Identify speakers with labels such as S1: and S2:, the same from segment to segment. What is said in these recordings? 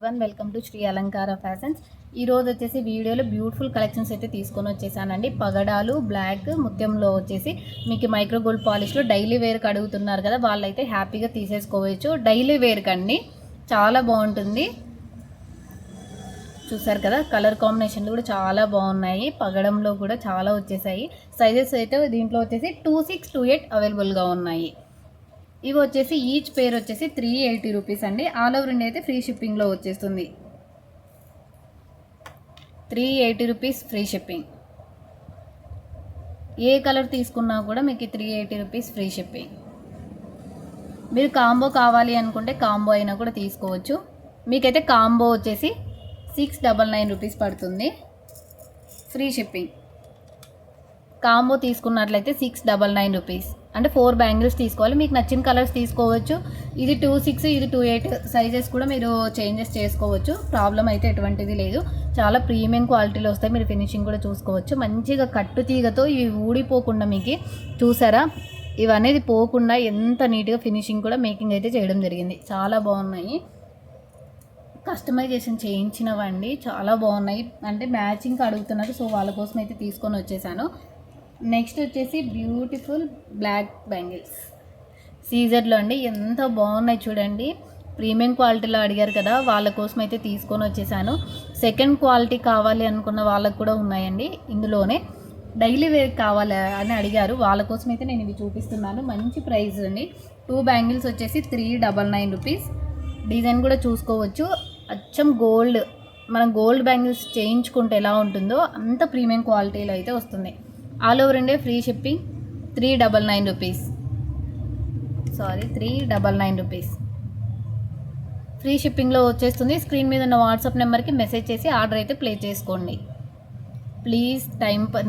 S1: Welcome to Shri అలంకార fashions. ఈరోజు వచ్చేసి వీడియోలో బ్యూటిఫుల్ కలెక్షన్స్ అయితే తీసుకొని వచ్చేసానండి. పగడాలు బ్లాక్ ముత్యంలో వచ్చేసి మీకు మైక్రో గోల్డ్ పాలిష్లో డైలీ వేర్కి అడుగుతున్నారు కదా, వాళ్ళైతే హ్యాపీగా తీసేసుకోవచ్చు. డైలీ వేర్కి అండి, చాలా బాగుంటుంది. చూసారు కదా, కలర్ కాంబినేషన్లు కూడా చాలా బాగున్నాయి. పగడంలో కూడా చాలా వచ్చేసాయి. సైజెస్ అయితే దీంట్లో వచ్చేసి 26, 28 అవైలబుల్గా ఉన్నాయి. ఇవి వచ్చేసి ఈచ్ పేర్ వచ్చేసి 380 రూపీస్ అండి. ఆల్ ఓవర్ ఇండియా అయితే ఫ్రీ షిప్పింగ్లో వచ్చేస్తుంది. 380 రూపీస్ ఫ్రీ షిప్పింగ్. ఏ కలర్ తీసుకున్నా కూడా మీకు 380 రూపీస్ ఫ్రీ షిప్పింగ్. మీరు కాంబో కావాలి అనుకుంటే కాంబో అయినా కూడా తీసుకోవచ్చు. మీకైతే కాంబో వచ్చేసి 699 రూపీస్ పడుతుంది ఫ్రీ షిప్పింగ్. కాంబో తీసుకున్నట్లయితే 699 రూపీస్. అంటే 4 బ్యాంగిల్స్ తీసుకోవాలి. మీకు నచ్చిన కలర్స్ తీసుకోవచ్చు. ఇది 26, ఇది 28 సైజెస్ కూడా మీరు చేంజెస్ చేసుకోవచ్చు. ప్రాబ్లం అయితే ఎటువంటిది లేదు. చాలా ప్రీమియం క్వాలిటీలో వస్తాయి. మీరు ఫినిషింగ్ కూడా చూసుకోవచ్చు. మంచిగా కట్టు తీగతో ఇవి ఊడిపోకుండా మీకు చూసారా, ఇవనేది పోకుండా ఎంత నీట్గా ఫినిషింగ్ కూడా మేకింగ్ అయితే చేయడం జరిగింది. చాలా బాగున్నాయి. కస్టమైజేషన్ చేయించినవండి, చాలా బాగున్నాయి. అంటే మ్యాచింగ్ అడుగుతున్నారు, సో వాళ్ళ కోసం అయితే తీసుకొని వచ్చేసాను. నెక్స్ట్ వచ్చేసి బ్యూటిఫుల్ బ్లాక్ బ్యాంగిల్స్ సీజర్లో అండి. ఎంత బాగున్నాయి చూడండి. ప్రీమియం క్వాలిటీలో అడిగారు కదా, వాళ్ళ కోసం అయితే తీసుకొని వచ్చేసాను. సెకండ్ క్వాలిటీ కావాలి అనుకున్న వాళ్ళకు కూడా ఉన్నాయండి. ఇందులోనే డైలీ వేర్ కావాలి అని అడిగారు, వాళ్ళ కోసం అయితే నేను ఇవి చూపిస్తున్నాను. మంచి ప్రైస్ అండి. 2 బ్యాంగిల్స్ వచ్చేసి 399 రూపీస్. డిజైన్ కూడా చూసుకోవచ్చు. అచ్చం గోల్డ్, మనం గోల్డ్ బ్యాంగిల్స్ చేయించుకుంటే ఎలా ఉంటుందో అంత ప్రీమియం క్వాలిటీలో అయితే వస్తుంది. All over India free shipping. 399 rupees. 399 rupees free షిప్పింగ్లో వచ్చేస్తుంది. స్క్రీన్ మీద ఉన్న వాట్సాప్ నెంబర్కి మెసేజ్ చేసి ఆర్డర్ అయితే ప్లేస్ చేసుకోండి. ప్లీజ్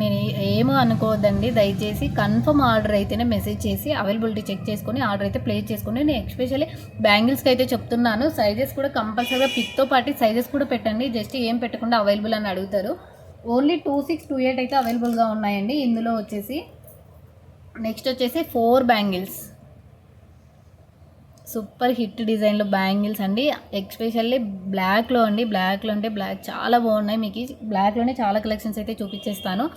S1: నేను ఏమో అనుకోవద్దండి, దయచేసి కన్ఫర్మ్ ఆర్డర్ అయితేనే మెసేజ్ చేసి అవైలబిలిటీ చెక్ చేసుకొని ఆర్డర్ అయితే ప్లేస్ చేసుకోండి. నేను ఎస్పెషల్లీ బ్యాంగిల్స్కి అయితే చెప్తున్నాను. సైజెస్ కూడా కంపల్సరీగా పిక్తో పాటు సైజెస్ కూడా పెట్టండి. జస్ట్ ఏం పెట్టకుండా అవైలబుల్ అని అడుగుతారు. ఓన్లీ 26, 28 అయితే అవైలబుల్గా ఉన్నాయండి ఇందులో వచ్చేసి. నెక్స్ట్ వచ్చేసి 4 బ్యాంగిల్స్, సూపర్ హిట్ డిజైన్లో బ్యాంగిల్స్ అండి. ఎస్పెషల్లీ బ్లాక్లో అండి. బ్లాక్లో అంటే బ్లాక్ చాలా బాగున్నాయి. మీకు బ్లాక్లోనే చాలా కలెక్షన్స్ అయితే చూపించేస్తాను.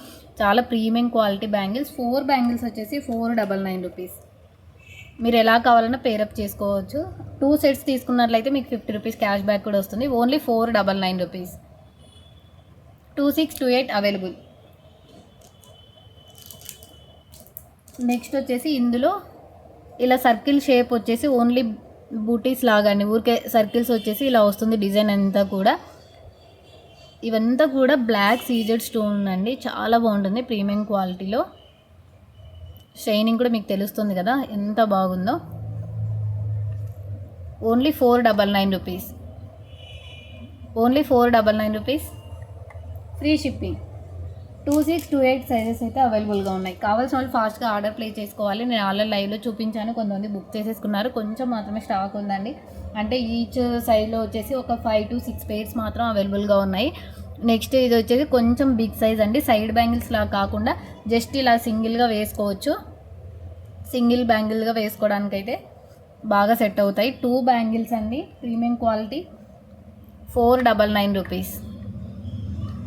S1: చాలా ప్రీమియం క్వాలిటీ బ్యాంగిల్స్. 4 బ్యాంగిల్స్ వచ్చేసి 499 రూపీస్. మీరు ఎలా కావాలన్నా పేరప్ చేసుకోవచ్చు. 2 సెట్స్ తీసుకున్నట్లయితే మీకు 50 రూపీస్ క్యాష్ బ్యాక్ కూడా వస్తుంది. Only 499 rupees. 26, 28 అవైలబుల్. నెక్స్ట్ వచ్చేసి ఇందులో ఇలా సర్కిల్ షేప్ వచ్చేసి ఓన్లీ బూటీస్ లాగా అండి. ఊరికే సర్కిల్స్ వచ్చేసి ఇలా వస్తుంది డిజైన్ అంతా కూడా. ఇవంతా కూడా బ్లాక్ సీజెడ్ స్టోన్ అండి. చాలా బాగుంటుంది ప్రీమియం క్వాలిటీలో. షైనింగ్ కూడా మీకు తెలుస్తుంది కదా ఎంత బాగుందో. Only 499 rupees. Only 499 rupees free shipping. 26, 28 sizes అయితే అవైలబుల్గా ఉన్నాయి. కావాల్సిన వాళ్ళు ఫాస్ట్గా ఆర్డర్ ప్లేస్ చేసుకోవాలి. నేను ఆల్రెడీ లైవ్లో చూపించాను, కొంతమంది బుక్ చేసేసుకున్నారు. కొంచెం మాత్రమే స్టాక్ ఉందండి. అంటే ఈచ్ సైజ్లో వచ్చేసి ఒక 5 to 6 పేర్స్ మాత్రం అవైలబుల్గా ఉన్నాయి. నెక్స్ట్ ఇది వచ్చేసి కొంచెం బిగ్ సైజ్ అండి. సైడ్ బ్యాంగిల్స్ లాగా కాకుండా జస్ట్ ఇలా సింగిల్గా వేసుకోవచ్చు. సింగిల్ బ్యాంగిల్గా వేసుకోవడానికైతే బాగా సెట్ అవుతాయి. 2 బ్యాంగిల్స్ అండి, ప్రీమియం క్వాలిటీ. 499 రూపీస్.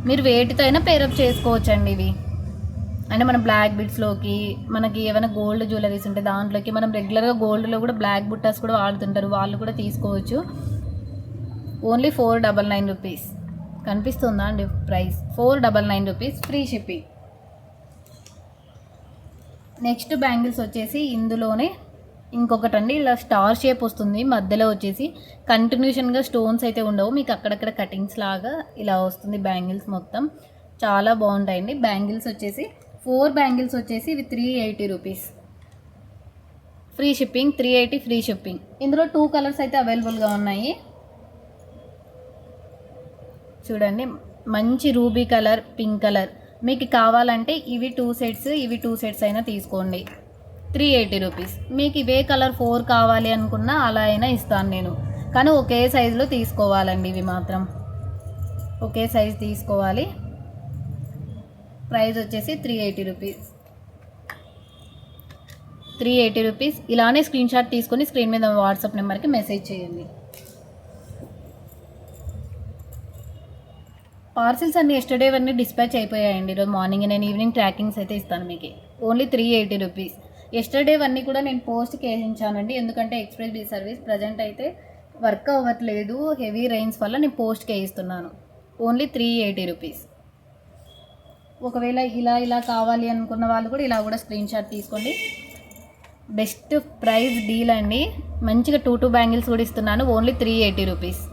S1: మీరు వేటితో అయినా పేరప్ చేసుకోవచ్చు అండి ఇవి. అంటే మన బ్లాక్ బిట్స్లోకి, మనకి ఏమైనా గోల్డ్ జ్యువెలరీస్ ఉంటే దాంట్లోకి, మనం రెగ్యులర్గా గోల్డ్లో కూడా బ్లాక్ బుట్టాస్ కూడా వాడుతుంటారు, వాళ్ళు కూడా తీసుకోవచ్చు. Only 499 rupees. కనిపిస్తుందా అండి price? 499 rupees free shipping. Next bangles వచ్చేసి ఇందులోనే ఇంకొకటండి, ఇలా స్టార్ షేప్ వస్తుంది. మధ్యలో వచ్చేసి కంటిన్యూషన్గా స్టోన్స్ అయితే ఉండవు, మీకు అక్కడక్కడ కటింగ్స్ లాగా ఇలా వస్తుంది బ్యాంగిల్స్ మొత్తం. చాలా బాగుంటాయండి బ్యాంగిల్స్ వచ్చేసి. 4 బ్యాంగిల్స్ వచ్చేసి ఇవి 380 rupees free shipping. 380 free shipping. ఇందులో 2 కలర్స్ అయితే అవైలబుల్గా ఉన్నాయి. చూడండి, మంచి రూబీ కలర్, పింక్ కలర్. మీకు కావాలంటే ఇవి 2 సెట్స్, ఇవి 2 సెట్స్ అయినా తీసుకోండి. 380 రూపీస్. మీకు ఇవే కలర్ 4 కావాలి అనుకున్నా అలా అయినా ఇస్తాను నేను, కానీ ఒకే సైజులో తీసుకోవాలండి. ఇవి మాత్రం ఒకే సైజు తీసుకోవాలి. ప్రైస్ వచ్చేసి 380 రూపీస్. 380 రూపీస్. ఇలానే స్క్రీన్ షాట్ తీసుకొని స్క్రీన్ మీద వాట్సాప్ నెంబర్కి మెసేజ్ చేయండి. పార్సిల్స్ అన్నీ ఎస్టర్డే అన్నీ డిస్పాచ్ అయిపోయాయండి. ఈరోజు మార్నింగ్ నేను ఈవినింగ్ ట్రాకింగ్స్ అయితే ఇస్తాను మీకు. Only 380 rupees. ఎస్టర్డే అన్నీ కూడా నేను పోస్ట్కి వేయించానండి, ఎందుకంటే ఎక్స్ప్రెస్ బీ సర్వీస్ ప్రజెంట్ అయితే వర్క్ అవ్వట్లేదు, హెవీ రెయిన్స్ వల్ల నేను పోస్ట్కి వేయిస్తున్నాను. Only 380 rupees. ఒకవేళ ఇలా కావాలి అనుకున్న వాళ్ళు కూడా ఇలా కూడా స్క్రీన్ షాట్ తీసుకోండి. బెస్ట్ ప్రైస్ డీల్ అండి. మంచిగా 2 బ్యాంగిల్స్ కూడా ఇస్తున్నాను. Only 380 rupees.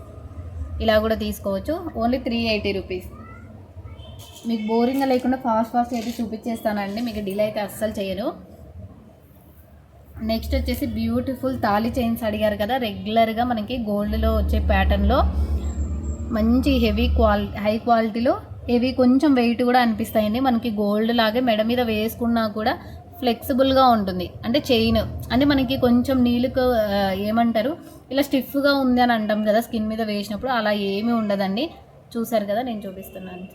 S1: ఇలా కూడా తీసుకోవచ్చు. Only 380 rupees. మీకు బోరింగ్గా లేకుండా ఫాస్ట్ అయితే చూపించేస్తానండి, మీకు డీల్ అయితే అస్సలు చేయను. నెక్స్ట్ వచ్చేసి బ్యూటిఫుల్ తాళి చైన్స్ అడిగారు కదా, రెగ్యులర్గా మనకి గోల్డ్లో వచ్చే ప్యాటర్న్లో మంచి హై క్వాలిటీలో హెవీ కొంచెం వెయిట్ కూడా అనిపిస్తాయండి. మనకి గోల్డ్ లాగే మెడ మీద వేసుకున్నా కూడా ఫ్లెక్సిబుల్గా ఉంటుంది. అంటే చైన్ అంటే మనకి కొంచెం నీళ్ళకు ఏమంటారు ఇలా స్టిఫ్గా ఉంది అని అంటాం కదా స్కిన్ మీద వేసినప్పుడు, అలా ఏమీ ఉండదండి. చూసారు కదా, నేను చూపిస్తున్నాను.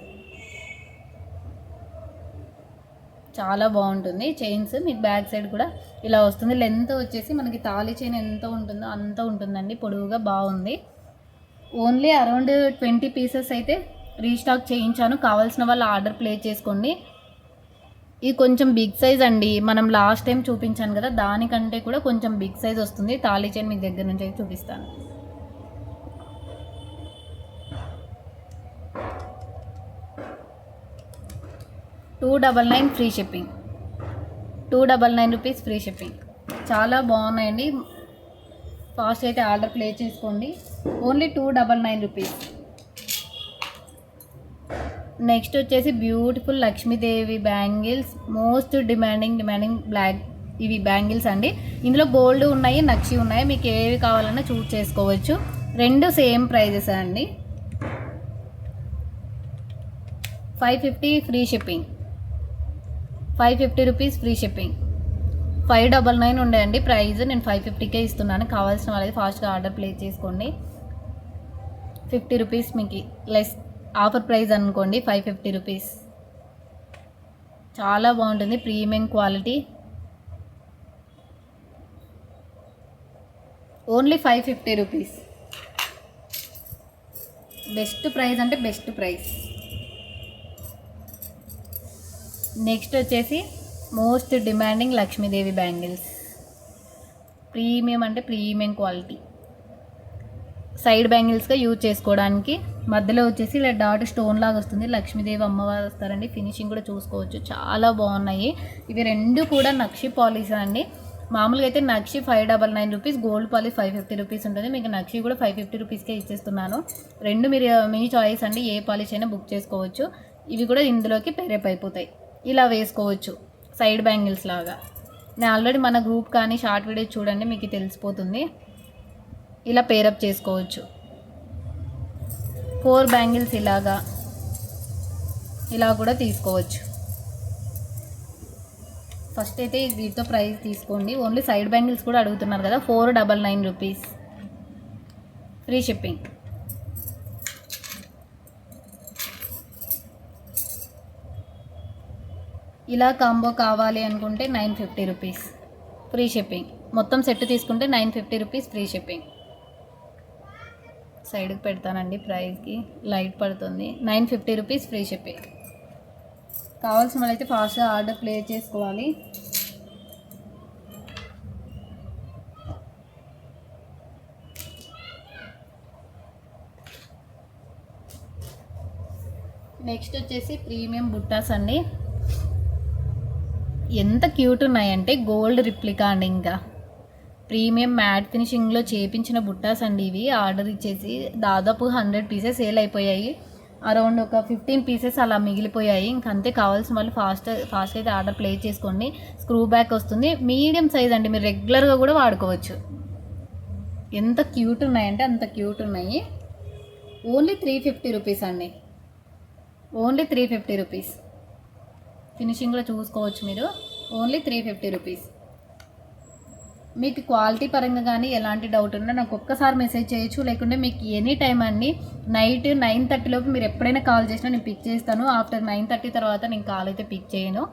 S1: చాలా బాగుంటుంది చైన్స్. మీకు బ్యాక్ సైడ్ కూడా ఇలా వస్తుంది. లెంత్ వచ్చేసి మనకి తాళి చైన్ ఎంత ఉంటుందో అంత ఉంటుందండి, పొడవుగా బాగుంది. ఓన్లీ అరౌండ్ 20 పీసెస్ అయితే రీస్టాక్ చేయించాను. కావాల్సిన వాళ్ళు ఆర్డర్ ప్లేస్ చేసుకోండి. ఇది కొంచెం బిగ్ సైజ్ అండి, మనం లాస్ట్ టైం చూపించాను కదా దానికంటే కూడా కొంచెం బిగ్ సైజ్ వస్తుంది. తాళి చైన్ మీకు దగ్గర నుంచి అయితే చూపిస్తాను. $299 free shipping. 299 rupees free shipping. చాలా బాగున్నాయండి. ఫాస్ట్ అయితే ఆర్డర్ ప్లేస్ చేసుకోండి. Only 299 rupees. నెక్స్ట్ వచ్చేసి beautiful Lakshmidevi bangles. Most demanding black ఇవి బ్యాంగిల్స్ అండి. ఇందులో గోల్డ్ ఉన్నాయి, నక్షి ఉన్నాయి. మీకు ఏవి కావాలన్నా చూస్ చేసుకోవచ్చు. రెండు సేమ్ ప్రైజెస్ అండి. 550 free shipping. 550 rupees free shipping. 599 ఉండేయండి ప్రైస్, నేను 550కే ఇస్తున్నాను. కావాల్సిన వాళ్ళకి ఫాస్ట్గా ఆర్డర్ ప్లేస్ చేసుకోండి. 50 రూపీస్ మీకు లెస్ ఆఫర్ ప్రైస్ అనుకోండి. 550 రూపీస్. చాలా బాగుంటుంది, premium quality. Only 550 rupees. Best price అంటే బెస్ట్ ప్రైస్. నెక్స్ట్ వచ్చేసి most demanding Lakshmidevi bangles. Premium అంటే ప్రీమియం క్వాలిటీ. సైడ్ బ్యాంగిల్స్గా యూజ్ చేసుకోవడానికి. మధ్యలో వచ్చేసి ఇలా డాట్ స్టోన్ లాగా వస్తుంది. లక్ష్మీదేవి అమ్మవారు వస్తారండి. ఫినిషింగ్ కూడా చూసుకోవచ్చు, చాలా బాగున్నాయి. ఇవి రెండు కూడా నక్షి పాలిష్ అండి. మామూలుగా అయితే నక్షి 599 రూపీస్, గోల్డ్ పాలిష్ 550 రూపీస్ ఉంటుంది. మీకు నక్షి కూడా 550 రూపీస్కే ఇచ్చేస్తున్నాను. రెండు మీరు మీ చాయిస్ అండి, ఏ పాలిష్ అయినా బుక్ చేసుకోవచ్చు. ఇవి కూడా ఇందులోకి పేరప్ అయిపోతాయి. ఇలా వేసుకోవచ్చు సైడ్ బ్యాంగిల్స్ లాగా. నేను ఆల్రెడీ మన గ్రూప్ కానీ షార్ట్ వీడియో చూడండి, మీకు తెలిసిపోతుంది. ఇలా పేరప్ చేసుకోవచ్చు. 4 బ్యాంగిల్స్ ఇలా కూడా తీసుకోవచ్చు. ఫస్ట్ అయితే వీటితో ప్రైస్ తీసుకోండి. ఓన్లీ సైడ్ బ్యాంగిల్స్ కూడా అడుగుతున్నారు కదా. 499 రూపీస్ ఫ్రీ షిప్పింగ్. ఇలా కాంబో కావాలి అనుకుంటే 950 రూపీస్ ఫ్రీ షిప్పింగ్. మొత్తం సెట్ తీసుకుంటే 950 రూపీస్ ఫ్రీ షిప్పింగ్. సైడ్కి పెడతానండి, ప్రైస్కి లైట్ పడుతుంది. 950 రూపీస్ ఫ్రీ షిప్పింగ్. కావాల్సిన వాళ్ళైతే ఫాస్ట్గా ఆర్డర్ ప్లేస్ చేసుకోవాలి. నెక్స్ట్ వచ్చేసి ప్రీమియం బుట్టాస్ అండి. ఎంత క్యూట్ ఉన్నాయంటే గోల్డ్ రిప్లికా అండి. ఇంకా ప్రీమియం మ్యాట్ ఫినిషింగ్లో చేపించిన బుట్టాస్ అండి ఇవి. ఆర్డర్ ఇచ్చేసి దాదాపు 100 పీసెస్ సేల్ అయిపోయాయి. అరౌండ్ ఒక 15 పీసెస్ అలా మిగిలిపోయాయి. ఇంకంతే. కావాల్సిన వాళ్ళు ఫాస్ట్ అయితే ఆర్డర్ ప్లేస్ చేసుకోండి. స్క్రూ బ్యాక్ వస్తుంది. మీడియం సైజ్ అండి, మీరు రెగ్యులర్గా కూడా వాడుకోవచ్చు. ఎంత క్యూట్ ఉన్నాయంటే అంత క్యూట్ ఉన్నాయి. ఓన్లీ 350 రూపీస్ అండి. Only 350 rupees. ఫినిషింగ్ కూడా చూసుకోవచ్చు మీరు. Only 350 rupees. మీకు క్వాలిటీ పరంగా కానీ ఎలాంటి డౌట్ ఉన్నా నాకు ఒక్కసారి మెసేజ్ చేయొచ్చు, లేకుంటే మీకు ఎనీ టైం అండి నైట్ 9:30 లోపు మీరు ఎప్పుడైనా కాల్ చేసినా నేను పిక్ చేస్తాను. ఆఫ్టర్ 9:30 తర్వాత నేను కాల్ అయితే పిక్ చేయను.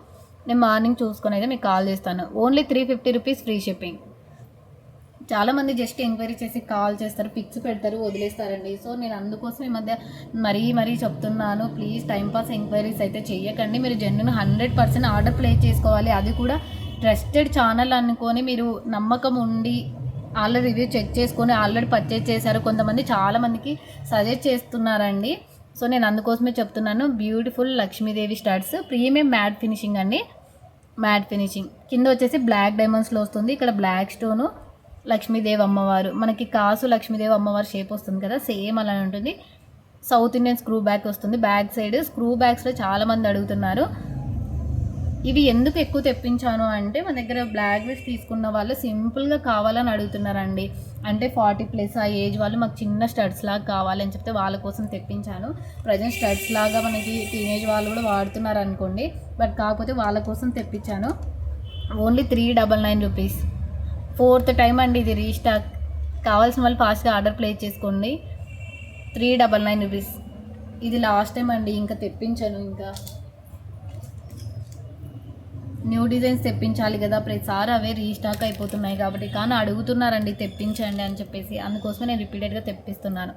S1: నేను మార్నింగ్ చూసుకొని అయితే మీకు కాల్ చేస్తాను. Only 350 rupees free shipping. చాలామంది జస్ట్ ఎంక్వైరీ చేసి కాల్ చేస్తారు, పిక్స్ పెడతారు, వదిలేస్తారండి. సో నేను అందుకోసం ఈ మధ్య మరీ చెప్తున్నాను, ప్లీజ్ టైంపాస్ ఎంక్వైరీస్ అయితే చేయకండి. మీరు జెన్యున్ 100% ఆర్డర్ ప్లేస్ చేసుకోవాలి. అది కూడా ట్రస్టెడ్ ఛానల్ అనుకొని మీరు నమ్మకం ఉండి ఆల్రెడీ రివ్యూ చెక్ చేసుకొని ఆల్రెడీ పర్చేజ్ చేశారు. కొంతమంది చాలామందికి సజెస్ట్ చేస్తున్నారండి. సో నేను అందుకోసమే చెప్తున్నాను. Beautiful Lakshmidevi studs, premium matte finishing అండి. మ్యాట్ ఫినిషింగ్ కింద వచ్చేసి బ్లాక్ డైమండ్స్లో వస్తుంది. ఇక్కడ బ్లాక్ స్టోను లక్ష్మీదేవి అమ్మవారు, మనకి కాసు లక్ష్మీదేవి అమ్మవారు షేప్ వస్తుంది కదా, సేమ్ అలానే ఉంటుంది. సౌత్ ఇండియన్ స్క్రూ బ్యాక్ వస్తుంది. బ్యాక్ సైడ్ స్క్రూ బ్యాగ్స్లో చాలామంది అడుగుతున్నారు. ఇవి ఎందుకు ఎక్కువ తెప్పించాను అంటే మన దగ్గర బ్లాక్ బీడ్స్ తీసుకున్న వాళ్ళు సింపుల్గా కావాలని అడుగుతున్నారండి. అంటే 40+ ఆ ఏజ్ వాళ్ళు మాకు చిన్న స్టడ్స్ లాగా కావాలని చెప్తే వాళ్ళ కోసం తెప్పించాను. ప్రజెంట్ స్టడ్స్ లాగా మనకి టీనేజ్ వాళ్ళు కూడా వాడుతున్నారు అనుకోండి, బట్ కాకపోతే వాళ్ళ కోసం తెప్పించాను. Only 399 rupees. 4th టైం అండి ఇది రీస్టాక్. కావాల్సిన వాళ్ళు ఫాస్ట్గా ఆర్డర్ ప్లేస్ చేసుకోండి. 399 రూపీస్. ఇది లాస్ట్ టైం అండి, ఇంకా తెప్పించాను. ఇంకా న్యూ డిజైన్స్ తెప్పించాలి కదా, ప్రతిసారి అవే రీస్టాక్ అయిపోతున్నాయి కాబట్టి. కానీ అడుగుతున్నారండి తెప్పించండి అని చెప్పేసి, అందుకోసమే నేను రిపీటెడ్గా తెప్పిస్తున్నాను.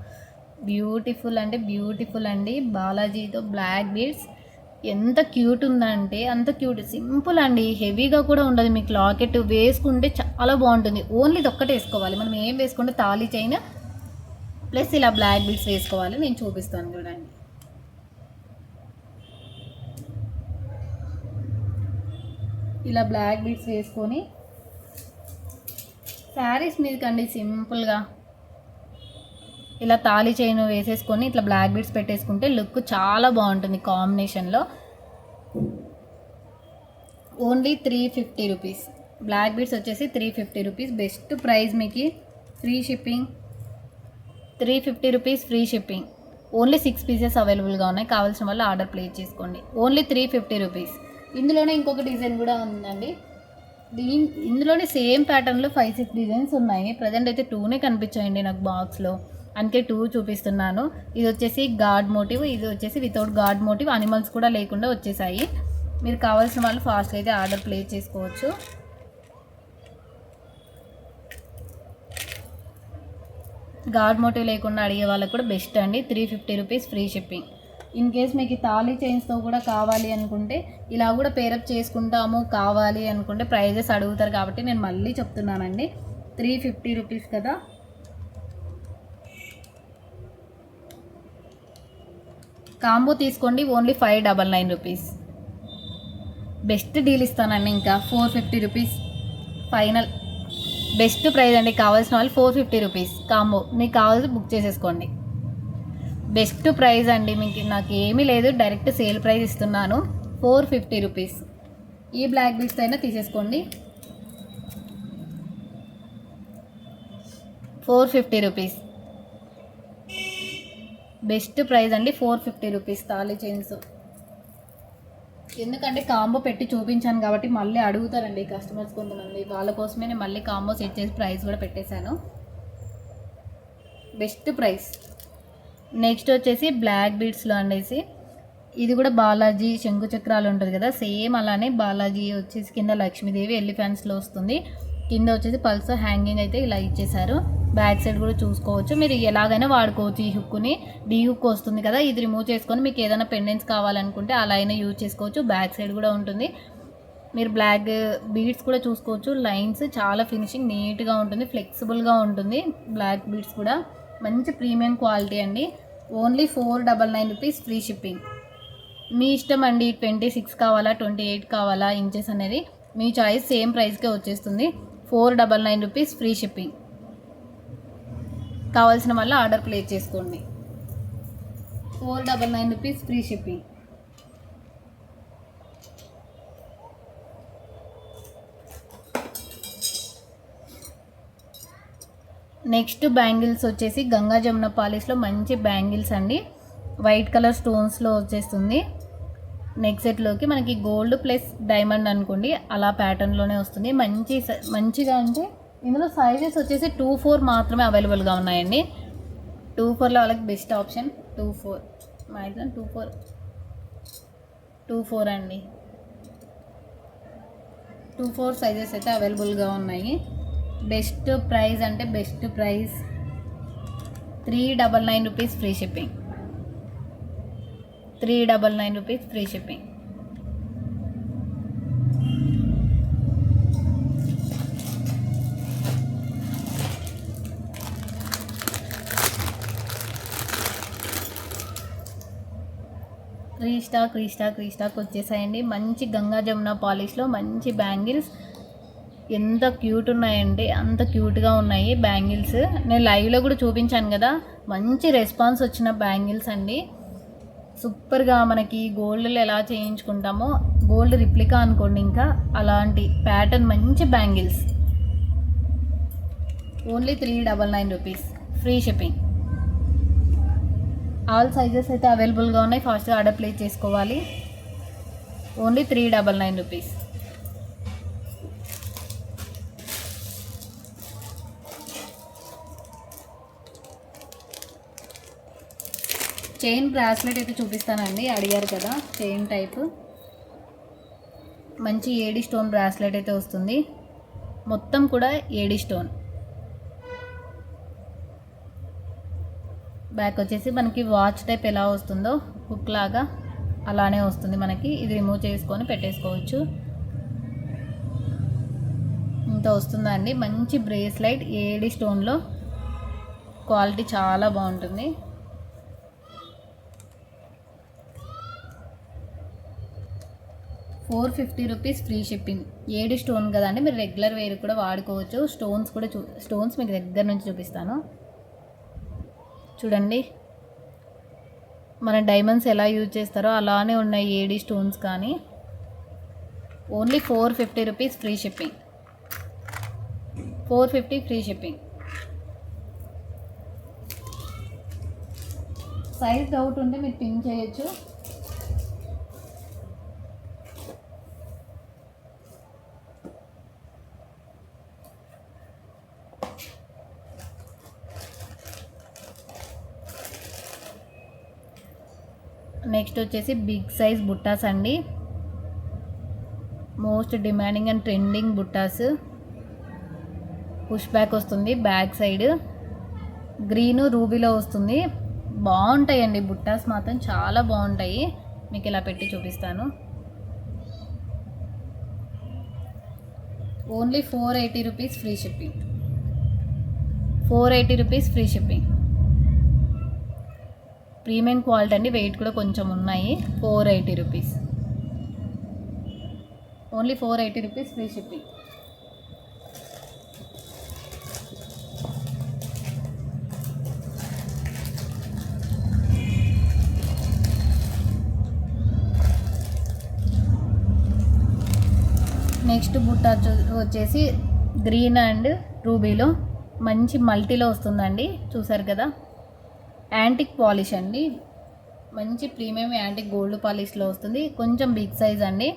S1: బ్యూటిఫుల్ అంటే బ్యూటిఫుల్ అండి. బాలాజీతో బ్లాక్ బీడ్స్ ఎంత క్యూట్ ఉందంటే అంత క్యూట్. సింపుల్ అండి, హెవీగా కూడా ఉండదు. మీకు లాకెట్ వేసుకుంటే చాలా బాగుంటుంది. ఓన్లీ ఇది ఒక్కటే వేసుకోవాలి. మనం ఏం వేసుకుంటే తాళీ చైన్ ప్లస్ ఇలా బ్లాక్ బీడ్స్ వేసుకోవాలి. నేను చూపిస్తాను చూడండి. ఇలా బ్లాక్ బీడ్స్ వేసుకొని శారీస్ మీదకండి సింపుల్గా ఇలా తాళీ చైన్ వేసేసుకొని ఇట్లా బ్లాక్ బీడ్స్ పెట్టేసుకుంటే లుక్ చాలా బాగుంటుంది కాంబినేషన్లో. Only 350 rupees. బ్లాక్ బీడ్స్ వచ్చేసి 350 రూపీస్. బెస్ట్ ప్రైస్ మీకు. Free shipping. 350 rupees free shipping. Only 6 pieces అవైలబుల్గా ఉన్నాయి. కావాల్సిన వాళ్ళు ఆర్డర్ ప్లేస్ చేసుకోండి. Only 350 rupees. ఇందులోనే ఇంకొక డిజైన్ కూడా ఉందండి. ఇందులోనే సేమ్ ప్యాటర్న్లో 5-6 డిజైన్స్ ఉన్నాయి. ప్రజెంట్ అయితే 2నే కనిపించాయండి నాకు బాక్స్లో, అందుకే 2 చూపిస్తున్నాను. ఇది వచ్చేసి గాడ్ మోటివ్, ఇది వచ్చేసి వితౌట్ గాడ్ మోటివ్. అనిమల్స్ కూడా లేకుండా వచ్చేసాయి. మీరు కావాల్సిన వాళ్ళు ఫాస్ట్గా అయితే ఆర్డర్ ప్లేస్ చేసుకోవచ్చు. గాడ్ మోటివ్ లేకుండా అడిగే వాళ్ళకి కూడా బెస్ట్ అండి. 350 rupees free shipping. In case మీకు తాళీ చైన్స్తో కూడా కావాలి అనుకుంటే ఇలా కూడా పేరప్ చేసుకుంటాము కావాలి అనుకుంటే ప్రైజెస్ అడుగుతారు కాబట్టి నేను మళ్ళీ చెప్తున్నానండి. 350 రూపీస్ కదా. కాంబో తీసుకోండి. Only 599 rupees. బెస్ట్ డీల్ ఇస్తానండి. ఇంకా 450 రూపీస్ ఫైనల్ బెస్ట్ ప్రైస్ అండి. కావాల్సిన వాళ్ళు 450 రూపీస్ కాంబో. మీకు కావాల్సి బుక్ చేసేసుకోండి. బెస్ట్ ప్రైస్ అండి. మీకు నాకు ఏమీ లేదు, డైరెక్ట్ సేల్ ప్రైస్ ఇస్తున్నాను. 450 రూపీస్. ఈ బ్లాక్ బీడ్స్ అయినా తీసేసుకోండి. 450 రూపీస్ బెస్ట్ ప్రైస్ అండి. 450 రూపీస్ తాళీ చైన్స్. ఎందుకంటే కాంబో పెట్టి చూపించాను కాబట్టి మళ్ళీ అడుగుతారండి కస్టమర్స్ కొంతమంది. వాళ్ళ కోసమే నేను మళ్ళీ కాంబో సెట్ చేసి ప్రైస్ కూడా పెట్టేశాను. Best price. నెక్స్ట్ వచ్చేసి బ్లాక్ బీడ్స్లో అనేసి ఇది కూడా బాలాజీ శంకు చక్రాలు ఉంటుంది కదా, సేమ్ అలానే బాలాజీ వచ్చేసి కింద లక్ష్మీదేవి ఎలిఫెంట్స్లో వస్తుంది. కింద వచ్చేసి పల్స్ హ్యాంగింగ్ అయితే ఇలా ఇచ్చేసారు. బ్యాక్ సైడ్ కూడా చూసుకోవచ్చు. మీరు ఎలాగైనా వాడుకోవచ్చు. ఈ హుక్ని డీ హుక్ వస్తుంది కదా, ఇది రిమూవ్ చేసుకొని మీకు ఏదైనా పెండెంట్స్ కావాలనుకుంటే అలా అయినా యూజ్ చేసుకోవచ్చు. బ్యాక్ సైడ్ కూడా ఉంటుంది. మీరు బ్లాక్ బీడ్స్ కూడా చూసుకోవచ్చు. లైన్స్ చాలా ఫినిషింగ్ నీట్గా ఉంటుంది, ఫ్లెక్సిబుల్గా ఉంటుంది. బ్లాక్ బీడ్స్ కూడా మంచి ప్రీమియం క్వాలిటీ అండి. Only 499 rupees free shipping. మీ ఇష్టం అండి. 26 కావాలా 28 కావాలా ఇంచెస్ అనేది మీ చాయిస్. సేమ్ ప్రైస్కే వచ్చేస్తుంది. 499 రూపీస్ ఫ్రీ షిప్పింగ్. కావాల్సిన వల్ల ఆర్డర్ ప్లేస్ చేసుకోండి. 499 rupees free shipping. Next bangles వచ్చేసి గంగా జమున పాలిష్లో మంచి బ్యాంగిల్స్ అండి. వైట్ కలర్ స్టోన్స్లో వచ్చేస్తుంది. నెక్ సెట్లోకి మనకి గోల్డ్ ప్లస్ డైమండ్ అనుకోండి, అలా ప్యాటర్న్లోనే వస్తుంది. మంచిగా అంటే ఇందులో సైజెస్ వచ్చేసి 2-4 మాత్రమే అవైలబుల్గా ఉన్నాయండి. 2-4లో వాళ్ళకి బెస్ట్ ఆప్షన్. 2-4 మ్యాక్సిమం 2-4 అండి. 2-4 సైజెస్ అయితే అవైలబుల్గా ఉన్నాయి. బెస్ట్ ప్రైస్ అంటే best price 399 rupees free shipping. 399 rupees free shipping. Restock వచ్చేసాయండి. మంచి గంగా జమున పాలిష్లో మంచి బ్యాంగిల్స్ ఎంత క్యూట్ ఉన్నాయండి, అంత క్యూట్గా ఉన్నాయి బ్యాంగిల్స్. నేను లైవ్లో కూడా చూపించాను కదా, మంచి రెస్పాన్స్ వచ్చిన బ్యాంగిల్స్ అండి. సూపర్గా మనకి గోల్డ్లో ఎలా చేయించుకుంటామో గోల్డ్ రిప్లికా అనుకోండి, ఇంకా అలాంటి ప్యాటర్న్ మంచి bangles. Only 399 rupees free shipping. All sizes అయితే అవైలబుల్గా ఉన్నాయి, ఫాస్ట్గా ఆర్డర్ ప్లేస్ చేసుకోవాలి. Only 399 rupees. చైన్ బ్రాస్లెట్ అయితే చూపిస్తానండి, అడిగారు కదా. చైన్ టైప్ మంచి ఏడి స్టోన్ బ్రాస్లెట్ అయితే వస్తుంది, మొత్తం కూడా ఏడి స్టోన్. బ్యాక్ వచ్చేసి మనకి వాచ్ టైప్ ఎలా వస్తుందో హుక్ లాగా అలానే వస్తుంది మనకి. ఇది రిమూవ్ చేసుకొని పెట్టేసుకోవచ్చు. ఇంత వస్తుందా అండి, మంచి బ్రేస్లెట్ ఏడి స్టోన్లో, క్వాలిటీ చాలా బాగుంటుంది. $450 rupees free shipping. AD stone కదండి, మీరు రెగ్యులర్ వేర్ కూడా వాడుకోవచ్చు. స్టోన్స్ కూడా స్టోన్స్ మీకు దగ్గర నుంచి చూపిస్తాను చూడండి. మన డైమండ్స్ ఎలా యూజ్ చేస్తారో అలానే ఉన్నాయి ఏడి స్టోన్స్ కానీ. Only $450 rupees free shipping. 450 free shipping. Size doubt ఉంటే మీరు పిన్ చేయొచ్చు. నెక్స్ట్ వచ్చేసి బిగ్ సైజ్ బుట్టాస్ అండి, మోస్ట్ డిమాండింగ్ అండ్ ట్రెండింగ్ బుట్టాస్. పుష్ బ్యాక్ వస్తుంది, బ్యాక్ సైడ్ గ్రీను రూబీలో వస్తుంది. బాగుంటాయండి బుట్టాస్, మాత్రం చాలా బాగుంటాయి. మీకు ఇలా పెట్టి చూపిస్తాను. Only 480 rupees free shipping. 480 rupees free shipping. Premium quality అండి, వెయిట్ కూడా కొంచెం ఉన్నాయి. 480 rupees. Only 480 rupees free shipping. Next బుట్ట వచ్చేసి గ్రీన్ అండ్ రూబీలో మంచి మల్టీలో వస్తుందండి, చూసారు కదా. యాంటిక్ పాలిష్ అండి, మంచి ప్రీమియం యాంటిక్ గోల్డ్ పాలిష్లో వస్తుంది. కొంచెం బిగ్ సైజ్ అండి,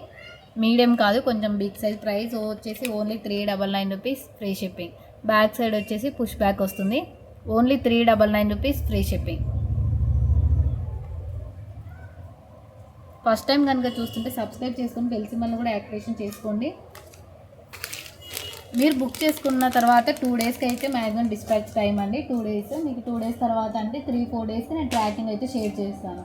S1: మీడియం కాదు, కొంచెం బిగ్ సైజ్. ప్రైస్ వచ్చేసి only 399 rupees free shipping. Back side వచ్చేసి పుష్ బ్యాక్ వస్తుంది. Only 399 rupees free shipping. First time కనుక చూస్తుంటే సబ్స్క్రైబ్ చేసుకొని బెల్ సింబల్ని కూడా యాక్టివేషన్ చేసుకోండి. మీరు బుక్ చేసుకున్న తర్వాత 2 డేస్కి అయితే మ్యాక్సిమం డిస్పాచ్ టైం అండి. 2 డేస్, మీకు 2 డేస్ తర్వాత అంటే 3-4 డేస్కి నేను ట్రాకింగ్ అయితే షేర్ చేస్తాను.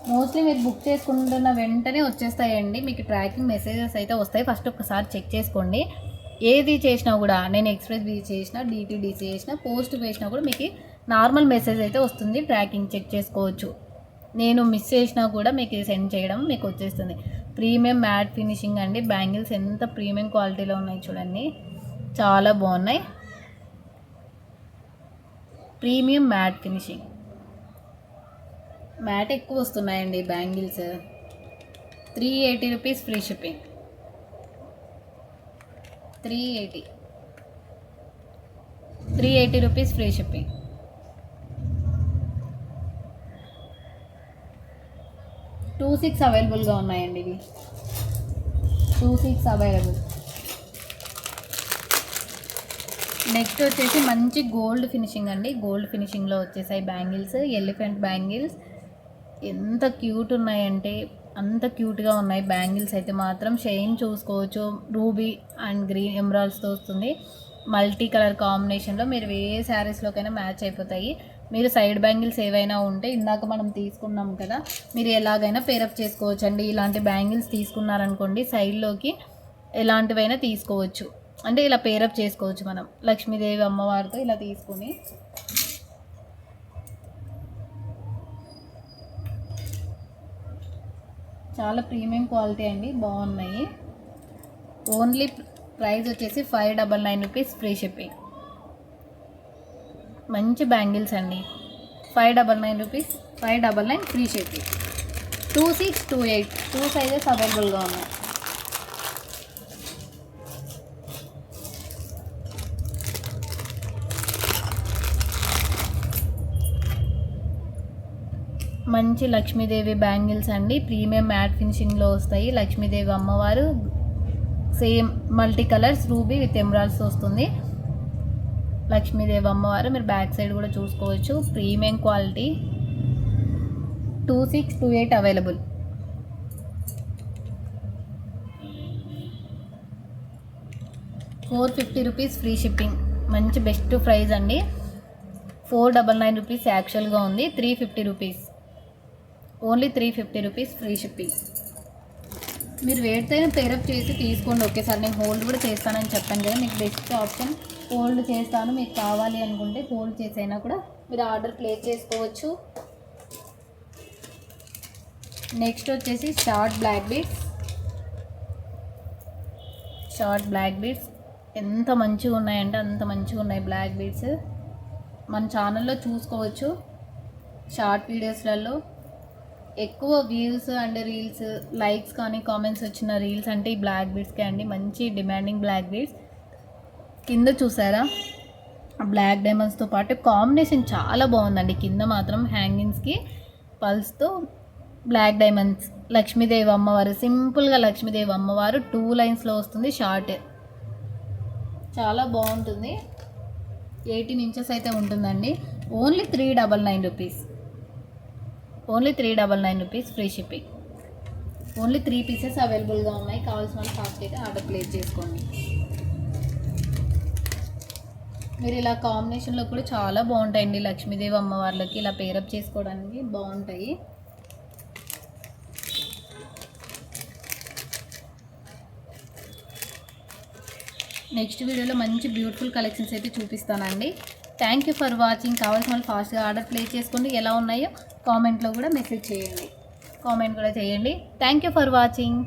S1: మోస్ట్లీ మీరు బుక్ చేసుకుంటున్న వెంటనే వచ్చేస్తాయండి, మీకు ట్రాకింగ్ మెసేజెస్ అయితే వస్తాయి. ఫస్ట్ ఒకసారి చెక్ చేసుకోండి. ఏది చేసినా కూడా, నేను ఎక్స్ప్రెస్ బీ చేసినా, డిటీడీసీ చేసినా, పోస్ట్ వేసినా కూడా మీకు నార్మల్ మెసేజ్ అయితే వస్తుంది. ట్రాకింగ్ చెక్ చేసుకోవచ్చు. నేను మిస్ చేసినా కూడా మీకు సెండ్ చేయడం మీకు వచ్చేస్తుంది. ప్రీమియం మ్యాట్ ఫినిషింగ్ అండి, బ్యాంగిల్స్ ఎంత ప్రీమియం క్వాలిటీలో ఉన్నాయి చూడండి, చాలా బాగున్నాయి. ప్రీమియం మ్యాట్ ఫినిషింగ్, మ్యాట్ ఎక్కువ వస్తున్నాయండి bangles. 380 rupees free shipping. 380 rupees free shipping. Two 6 అవైలబుల్గా ఉన్నాయండి, ఇవి 2-6 అవైలబుల్. నెక్స్ట్ వచ్చేసి మంచి గోల్డ్ ఫినిషింగ్ అండి, గోల్డ్ ఫినిషింగ్లో వచ్చేసాయి బ్యాంగిల్స్. ఎలిఫెంట్ బ్యాంగిల్స్ ఎంత క్యూట్ ఉన్నాయంటే అంత క్యూట్గా ఉన్నాయి బ్యాంగిల్స్ అయితే మాత్రం. చైన్ చూసుకోవచ్చు, రూబీ అండ్ గ్రీన్ ఎమరాల్డ్స్తో వస్తుంది. మల్టీ కలర్ కాంబినేషన్లో మీరు ఏ శారీస్లోకైనా మ్యాచ్ అయిపోతాయి. మీరు సైడ్ బ్యాంగిల్స్ ఏవైనా ఉంటే ఇందాక మనం తీసుకున్నాం కదా, మీరు ఎలాగైనా పేరప్ చేసుకోవచ్చు అండి. ఇలాంటి బ్యాంగిల్స్ తీసుకున్నారనుకోండి సైడ్లోకి ఎలాంటివైనా తీసుకోవచ్చు, అంటే ఇలా పేరప్ చేసుకోవచ్చు. మనం లక్ష్మీదేవి అమ్మవారితో ఇలా తీసుకొని చాలా ప్రీమియం క్వాలిటీ అండి, బాగున్నాయి. ఓన్లీ ప్రైస్ వచ్చేసి 599 రూపీస్, ఫ్రీ షిప్పింగ్. మంచి బ్యాంగిల్స్ అండి, 599 రూపీస్, 599 ఫ్రీ షిప్పింగ్. 26, 28 2 సైజెస్ అవైలబుల్గా ఉన్నాయి. మంచి లక్ష్మీదేవి బ్యాంగిల్స్ అండి, ప్రీమియం మ్యాట్ ఫినిషింగ్లో వస్తాయి. లక్ష్మీదేవి అమ్మవారు same multi colours ruby with emeralds వస్తుంది. లక్ష్మీదేవి అమ్మవారు మీరు బ్యాక్ సైడ్ కూడా చూసుకోవచ్చు. Premium quality. 26, 28 available. ₹450 rupees, free shipping. మంచి బెస్ట్ ప్రైస్ అండి. 499 రూపీస్ యాక్చువల్గా ఉంది, 350 rupees. Only 350 rupees, free shipping. మీరు వేటితో పేరప్ చేసి తీసుకోండి ఒకేసారి. నేను హోల్డ్ కూడా చేస్తానని చెప్పాను కదా, మీకు బెస్ట్ ఆప్షన్ హోల్డ్ చేస్తాను. మీకు కావాలి అనుకుంటే హోల్డ్ చేసైనా కూడా మీరు ఆర్డర్ ప్లేస్ చేసుకోవచ్చు. నెక్స్ట్ వచ్చేసి short black beads. Short black beads ఎంత మంచిగా ఉన్నాయంటే అంత మంచిగా ఉన్నాయి బ్లాక్ బీడ్స్. మన ఛానల్లో చూసుకోవచ్చు. షార్ట్ వీడియోస్లలో ఎక్కువ వ్యూస్ అండ్ రీల్స్, లైక్స్ కానీ కామెంట్స్ వచ్చిన రీల్స్ అంటే ఈ బ్లాక్ బీడ్స్కే అండి. మంచి డిమాండింగ్ బ్లాక్ బీడ్స్. కింద చూసారా బ్లాక్ డైమండ్స్తో పాటు కాంబినేషన్ చాలా బాగుందండి. కింద మాత్రం హ్యాంగింగ్స్కి పల్స్తో బ్లాక్ డైమండ్స్. లక్ష్మీదేవి అమ్మవారు, సింపుల్గా లక్ష్మీదేవి అమ్మవారు 2 లైన్స్లో వస్తుంది. షార్ట్ చాలా బాగుంటుంది. 18 ఇంచెస్ అయితే ఉంటుందండి. Only 399 rupees. Only 399 rupees, free shipping. Only 3 pieces అవైలబుల్గా ఉన్నాయి. కావాల్సిన వాళ్ళు ఫాస్ట్ అయితే ఆర్డర్ ప్లేస్ చేసుకోండి. మీరు ఇలా కాంబినేషన్లో కూడా చాలా బాగుంటాయండి. లక్ష్మీదేవి అమ్మవార్లకి ఇలా పేరప్ చేసుకోవడానికి బాగుంటాయి. నెక్స్ట్ వీడియోలో మంచి బ్యూటిఫుల్ కలెక్షన్స్ అయితే చూపిస్తానండి. Thank you for watching. కావాల్సిన వాళ్ళు ఫాస్ట్గా ఆర్డర్ ప్లేస్ చేసుకోండి. ఎలా ఉన్నాయో కామెంట్లో కూడా మెసేజ్ చేయండి, కామెంట్ కూడా చేయండి. Thank you for watching.